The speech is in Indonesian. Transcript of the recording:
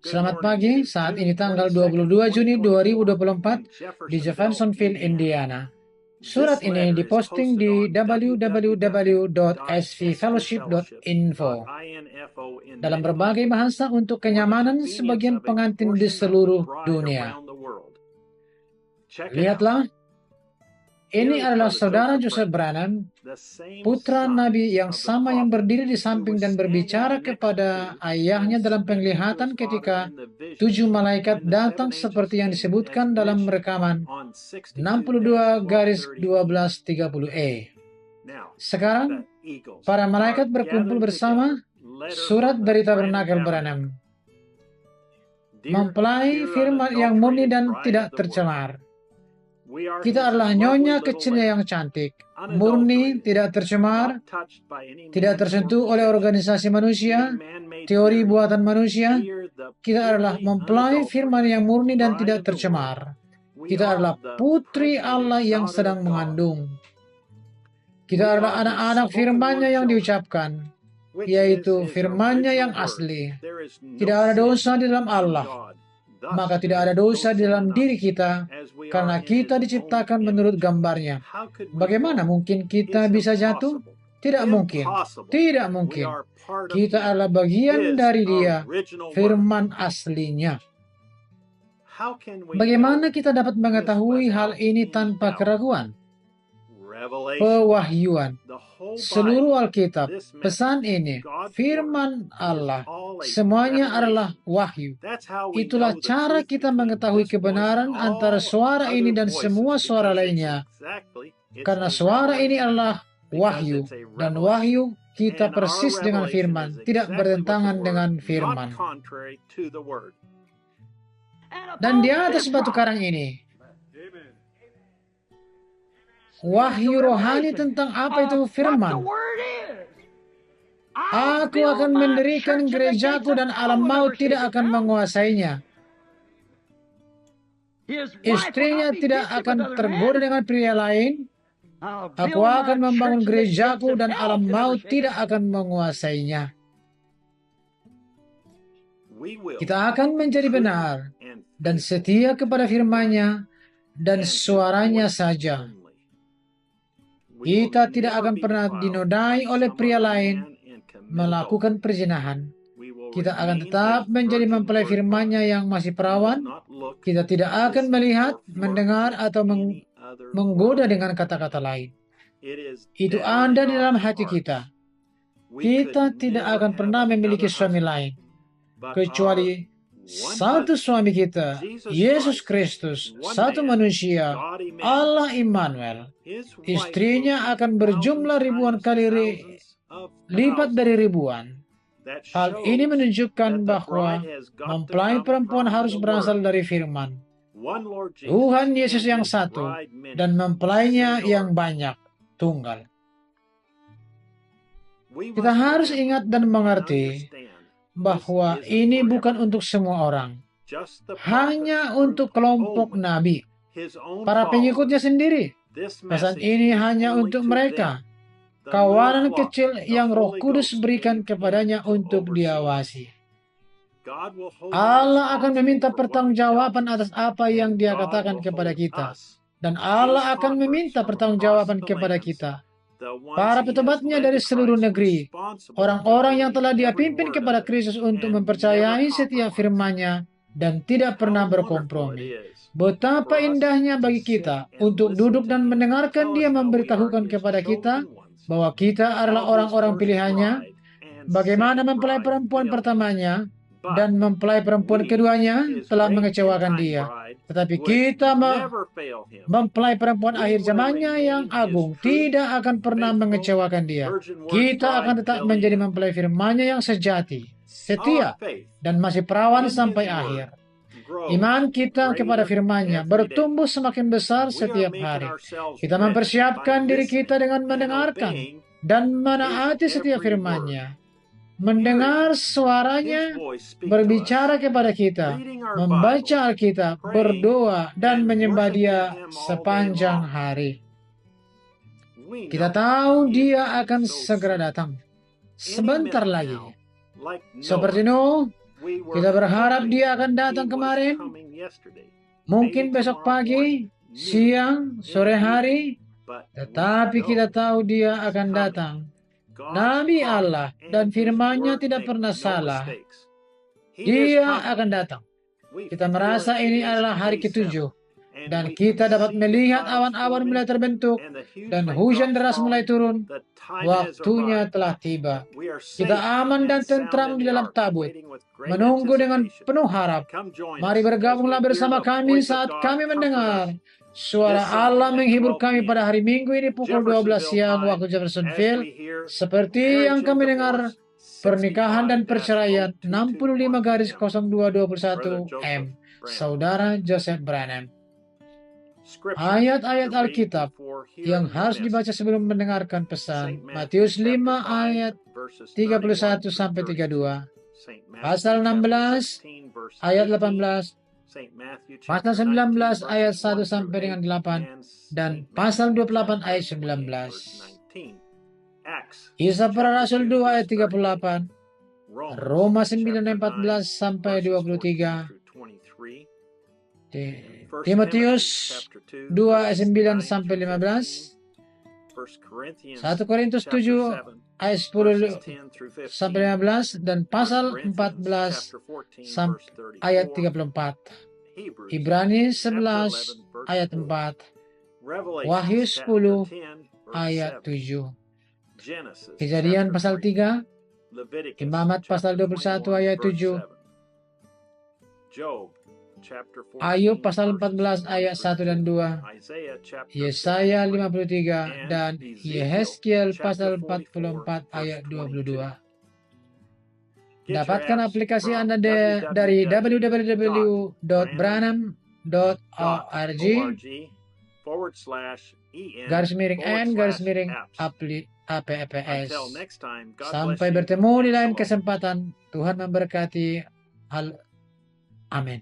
Selamat pagi, saat ini tanggal 22 Juni 2024 di Jeffersonville, Indiana. Surat ini diposting di www.svfellowship.info dalam berbagai bahasa untuk kenyamanan sebagian pengantin di seluruh dunia. Lihatlah, ini adalah saudara Joseph Branham, putra Nabi yang sama yang berdiri di samping dan berbicara kepada ayahnya dalam penglihatan ketika 7 malaikat datang seperti yang disebutkan dalam rekaman 62-1230E. Sekarang, para malaikat berkumpul bersama. Surat dari Tabernakel Branham mempelai firman yang murni dan tidak tercemar. Kita adalah nyonya kecilnya yang cantik, murni, tidak tercemar, tidak tersentuh oleh organisasi manusia, teori buatan manusia. Kita adalah mempelai firman yang murni dan tidak tercemar. Kita adalah putri Allah yang sedang mengandung. Kita adalah anak-anak firman-Nya yang diucapkan, yaitu firman-Nya yang asli. Tidak ada dosa di dalam Allah, maka tidak ada dosa di dalam diri kita, karena kita diciptakan menurut gambarnya. Bagaimana mungkin kita bisa jatuh? Tidak mungkin. Tidak mungkin. Kita adalah bagian dari Dia, firman aslinya. Bagaimana kita dapat mengetahui hal ini tanpa keraguan? Pewahyuan. Seluruh Alkitab, pesan ini, firman Allah, semuanya adalah wahyu. Itulah cara kita mengetahui kebenaran antara suara ini dan semua suara lainnya. Karena suara ini adalah wahyu, dan wahyu kita persis dengan firman, tidak bertentangan dengan firman. Dan di atas batu karang ini, wahyu rohani tentang apa itu firman. Aku akan mendirikan gerejaku dan alam maut tidak akan menguasainya. Istrinya tidak akan tergoda dengan pria lain. Aku akan membangun gerejaku dan alam maut tidak akan menguasainya. Kita akan menjadi benar dan setia kepada firman-Nya dan suaranya saja. Kita tidak akan pernah dinodai oleh pria lain, melakukan perzinahan. Kita akan tetap menjadi mempelai firman-Nya yang masih perawan. Kita tidak akan melihat, mendengar, atau menggoda dengan kata-kata lain. Itu ada di dalam hati kita. Kita tidak akan pernah memiliki suami lain, kecuali satu suami kita, Yesus Kristus, satu manusia, Allah Immanuel. Istrinya akan berjumlah ribuan kali lipat dari ribuan. Hal ini menunjukkan bahwa mempelai perempuan harus berasal dari firman. Tuhan Yesus yang satu dan mempelainya yang banyak, tunggal. Kita harus ingat dan mengerti bahwa ini bukan untuk semua orang, hanya untuk kelompok nabi, para pengikutnya sendiri. Pesan ini hanya untuk mereka, kawanan kecil yang Roh Kudus berikan kepadanya untuk diawasi. Allah akan meminta pertanggungjawaban atas apa yang Dia katakan kepada kita, dan Allah akan meminta pertanggungjawaban kepada kita, para petobatnya dari seluruh negeri, orang-orang yang telah Dia pimpin kepada Kristus untuk mempercayai setiap firman-Nya dan tidak pernah berkompromi. Betapa indahnya bagi kita untuk duduk dan mendengarkan Dia memberitahukan kepada kita bahwa kita adalah orang-orang pilihannya, bagaimana mempelai perempuan pertamanya dan mempelai perempuan keduanya telah mengecewakan Dia. Tetapi kita mempelai perempuan akhir zamannya yang agung tidak akan pernah mengecewakan Dia. Kita akan tetap menjadi mempelai firman-Nya yang sejati, setia, dan masih perawan sampai akhir. Iman kita kepada firman-Nya bertumbuh semakin besar setiap hari. Kita mempersiapkan diri kita dengan mendengarkan dan menaati setiap firman-Nya, mendengar suaranya berbicara kepada kita, membaca Alkitab, berdoa, dan menyembah Dia sepanjang hari. Kita tahu Dia akan segera datang, sebentar lagi. Seperti Nuh, Kita berharap Dia akan datang kemarin, mungkin besok pagi, siang, sore hari, tetapi kita tahu Dia akan datang. Nabi Allah dan firman-Nya tidak pernah salah. Dia akan datang. Kita merasa ini adalah hari ketujuh, dan kita dapat melihat awan-awan mulai terbentuk, dan hujan deras mulai turun. Waktunya telah tiba. Kita aman dan tentram di dalam tabut, menunggu dengan penuh harap. Mari bergabunglah bersama kami saat kami mendengar suara Allah menghibur kami pada hari Minggu ini pukul 12 siang waktu Jeffersonville, seperti yang kami dengar pernikahan dan perceraian 65-0221 M. Saudara Joseph Branham. Ayat-ayat Alkitab yang harus dibaca sebelum mendengarkan pesan. Matius 5 ayat 31 sampai 32. Pasal 16 ayat 18. Pasal 19 ayat 1 sampai dengan 8 dan pasal 28 ayat 19. Kisah Para Rasul 2 ayat 38. Roma 9 ayat 14 sampai 23. Timotius 2 ayat 9 sampai 15. 1 Korintus 7 ayat 10 sampai 15 dan pasal 14 sampai ayat 34. Ibrani 11 ayat 4. Wahyu 10 ayat 7. Kejadian pasal 3. Imamat pasal 21 ayat 7. Ayub pasal 14 ayat 1 dan 2. Yesaya 53 dan Yehezkiel pasal 44 ayat 22. Dapatkan aplikasi Anda dari www.branham.org /n/apps. Sampai bertemu di lain kesempatan. Tuhan memberkati. Amin.